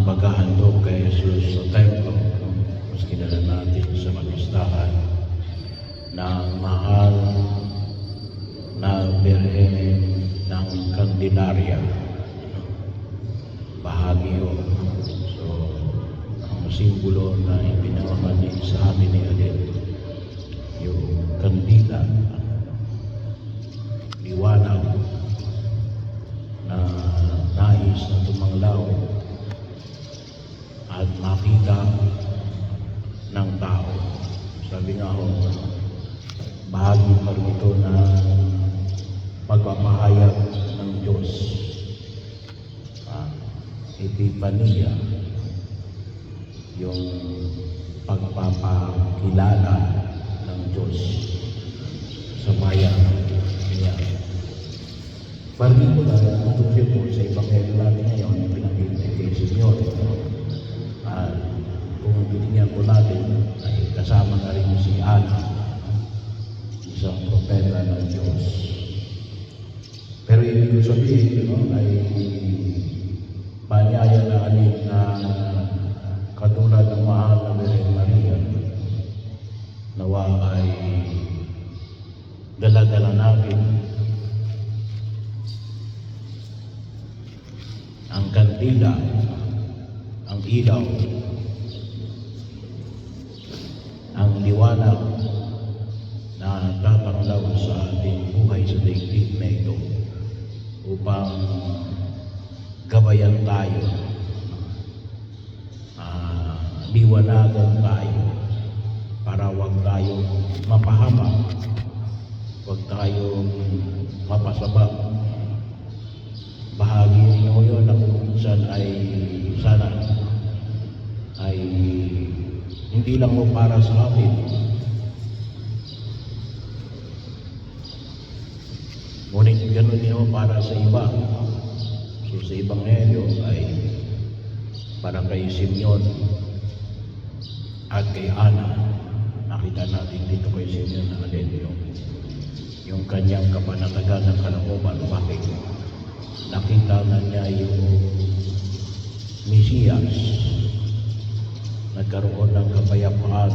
paghahandog kay Jesus sa templo, mas kinala natin sa magistahan ng mahal na Birhen ng Candelaria. Bahagi yun. So, ang simbolo na ipinawakan din sa atin ni Adel, yung kandila, liwanag na nais na tumanglaw at makita ng tao. Sabi nga ho, bahagi pa rin ito na pagpapahayag ng Diyos. Epipania, yung pagpapakilala ng Diyos sa bayan niya. Parang ko na natutusin po sa Ebanghelyo natin ngayon yung pinanggit kay Simeon. Kung titingnan po natin ay kasama na rin si Ana, isang propeta ng Diyos. Pero ibig ko sabihin ay panyaya na alin na katulad ng mahal na Birhen Maria, nawa ay dala-dala natin ang kandila, ang ilaw, ang liwanag na tatanglaw sa ating buhay sa daigdig na ito upang gabayan tayo, liwanagan tayo para huwag tayong mapahama, huwag tayong mapasabak. Bahagi ninyo yun na kung minsan ay sana ay hindi lang mo para sa atin, ngunit ganun din mo para sa iba. So sa Ebanghelyo ay para kay Simeon at kay Ana. Nakita natin dito kay Simeon na alin yung kanyang kapanatagan ng kalooban. Bakit? Nakita na niya yung Mesiyas, nagkaroon ng kapayapaan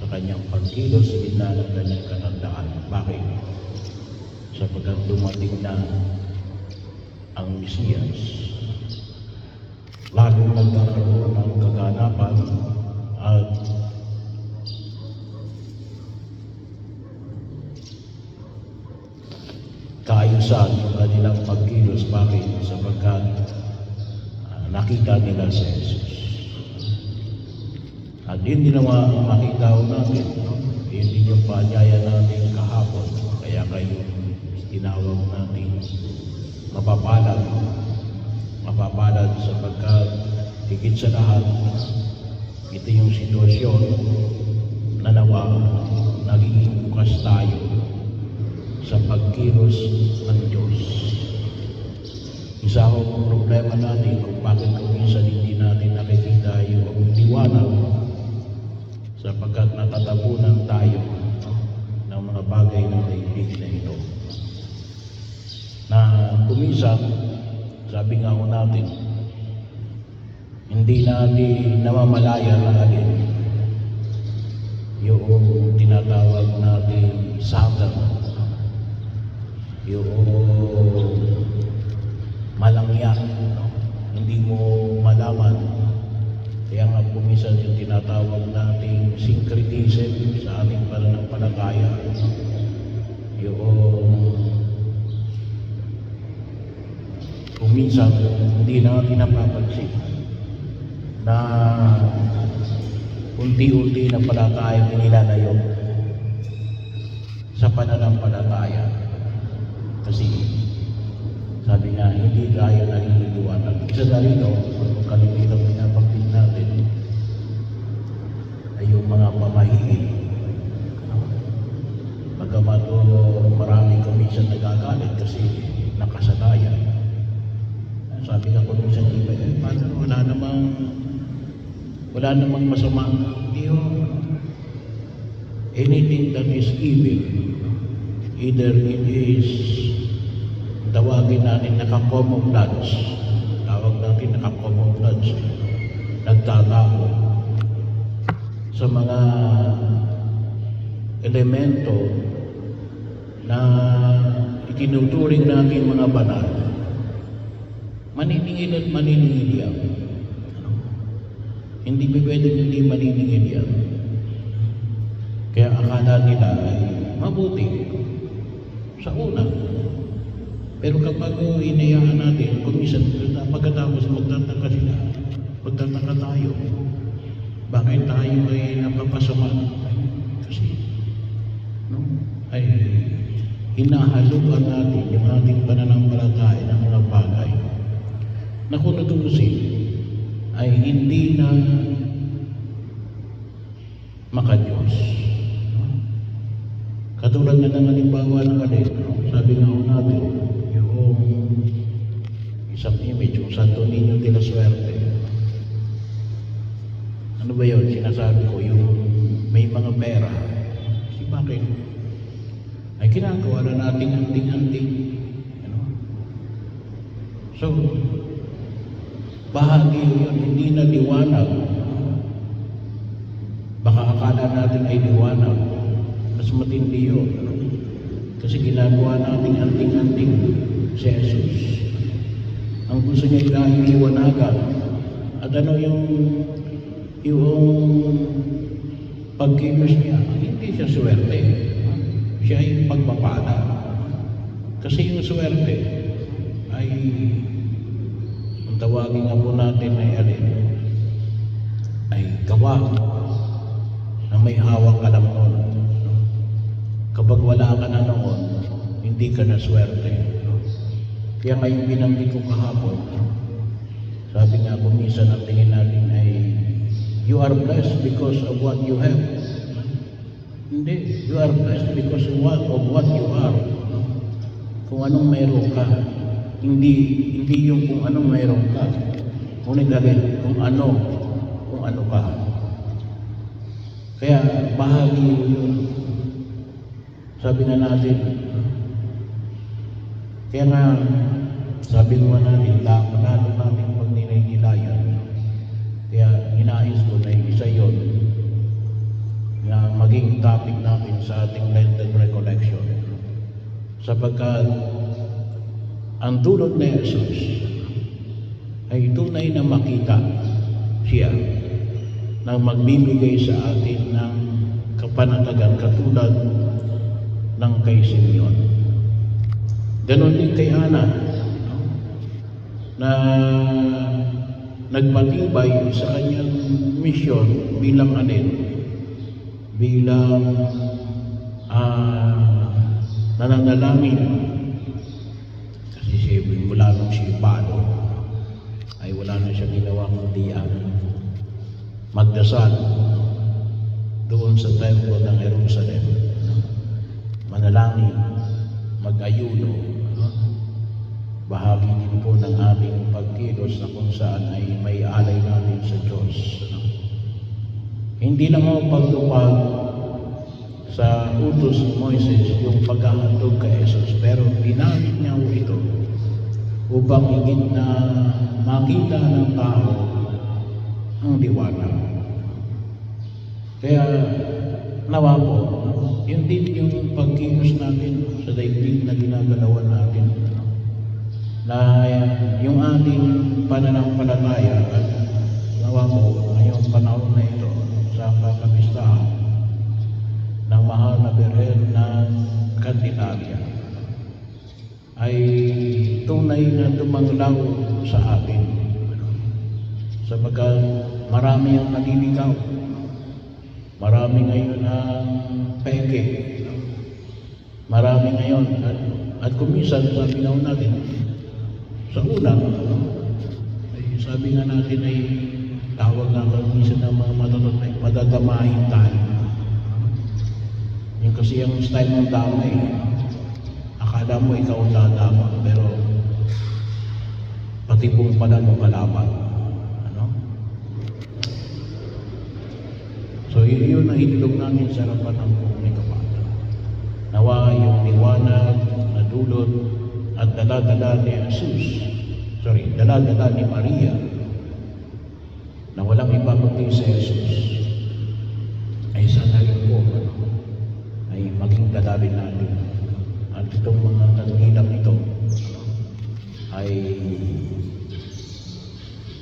sa kanyang pagkilos sa gitna ng kanyang katandaan. Bakit? Sapagkat dumating na ang Mesiyas, laging nagkakaroon ng kaganapan at kaayusan ng kanilang pagkilos. Bakit? Sapagkat nakita nila si Jesus. At hindi naman makita ko natin, hindi yung paanyaya natin kahapon, kaya kayo tinawag natin mapapalad sapagkat higit sa lahat, ito yung sitwasyon na nawa nagiging bukas tayo sa pagkilos ng Diyos. Isa akong problema natin kung bakit kung minsan hindi natin nakikita yung liwanag sapagkat natatabunan tayo ng mga bagay ng daigdig na ito. Na kuminsan, sabi nga ko natin, hindi natin namamalaya na alin yung tinatawag natin Satan, yung malangya, hindi mo malaman. Kaya nga kuminsan yung tinatawag natin syncretism sa ating pananampalataya, yung minsan hindi natin napapansin na unti-unti na pala tayo inilalayo sa pananampalataya. Kasi sabi nga, hindi tayo naliliwanag. Isa na rito, kung kalimitan pinapanggit natin, ay yung mga pamahigit. Bagamat marami kuminsan nagagalit kasi nakasanayan. Sabi ka kung minsan iba, wala namang masama. Hindi anything that is evil, either it is tawagin natin naka-camouflage, tawag natin naka-camouflage, nagtatao sa mga elemento na itinuturing natin mga banal, maniningil at maniningil yan. Hindi pwedeng hindi maniningil yan. Kaya akala nila ay mabuti sa una. Pero kapag hinayaan natin, kumisan, pagkatapos magtataka sila, magtataka tayo. Bakit tayo ay napapasama? Kasi, no? Ay hinahaluan natin yung ating pananampalataya ng mga bagay na kung natutusin ay hindi na makadiyos. Katulad na ng halimbawa ng alin, sabi nga ho natin, yung isang image, yung Santo Niño de la Suerte. Ano ba yun? Sinasabi ko, yung may mga pera. Kasi bakit? Ay ginagawa na nating anting-anting. Ano? So, bahagi yun, hindi na liwanag. Baka akala natin ay liwanag. Mas matindi yun. Ano? Kasi ginagawa nating anting-anting si Jesus. Ang gusto niya dahil liwanagan. At ano yung pagkilos niya, hindi siya swerte. Siya ay pagpapala. Kasi yung swerte ay, kung tawagin nga po natin ay alin, ay gawa na may hawak ka lang noon. Kapag wala ka na noon, hindi ka na swerte. Kaya ngayong binanggit ko kahapon, sabi nga po minsan ang tingin natin ay you are blessed because of what you have. Hindi, you are blessed because of what you are. Kung anong mayroon ka, hindi yung kung anong mayroon ka. Ngunit dahil kung ano ka. Kaya bahagi yun. Sabi nga natin, kaya nga sabi nga natin, panalo natin pag ninaynilayan. Kaya hinais ko na isa yun na maging topic natin sa ating Lenten Recollection. Sapagkat ang dulot ni Jesus ay tunay na makita siya na magbibigay sa atin ng kapanatagan katulad ng kay Simeon. Ganon din kay Ana na nagpatibay sa kanyang misyon bilang bilang nananalangin. Kasi siyempre mula nung siya palo ay wala na siya ginawa kundi magdasal doon sa templo ng Jerusalem, manalangin, mag-ayuno. Bahagi din po ng aming pagkilos na kung saan ay may alay natin sa Diyos. Hindi lang ako pagtupad sa utos ni Moises yung paghahandog kay Jesus, pero ginamit niya ito upang higit na makita ng tao ang liwanag. Kaya nawa po, yun din yung pagkilos natin sa daigdig na ginagalawan natin, na yung ating pananampalataya at nawa po ngayong panahon na ito sa kakapistahan ng mahal na Birhen ng Candelaria ay tunay na tumanglaw sa atin, sapagkat marami ang naliligaw, marami ngayon ang peke, marami ngayon at kumisan sabi nga natin sa una, sabi nga natin ay tawag nga kumisan ng mga matatot ay padadamahin tayo. Yung kasi yung style ng tao ay akala mo ikaw ang dadama, pero pati pong pala ng kalaban. So yun ang itilog natin sa harapan ng Pugni Kapata. Nawa yung liwanag na dulot at dala-dala ni Maria na walang iba natin si Jesus ay sana rin po ay maging dadalhin natin. At itong mga kandilang ito ay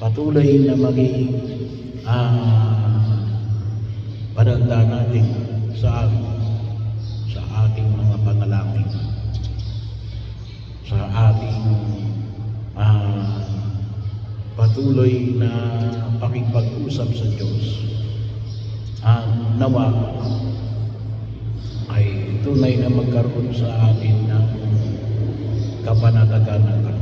patuloy na maging pananda natin sa ating mga panalangin, sa ating patuloy na pakipag-usap sa Diyos. Ang nawa ay tunay na magkaroon sa atin ng kapanatagan ng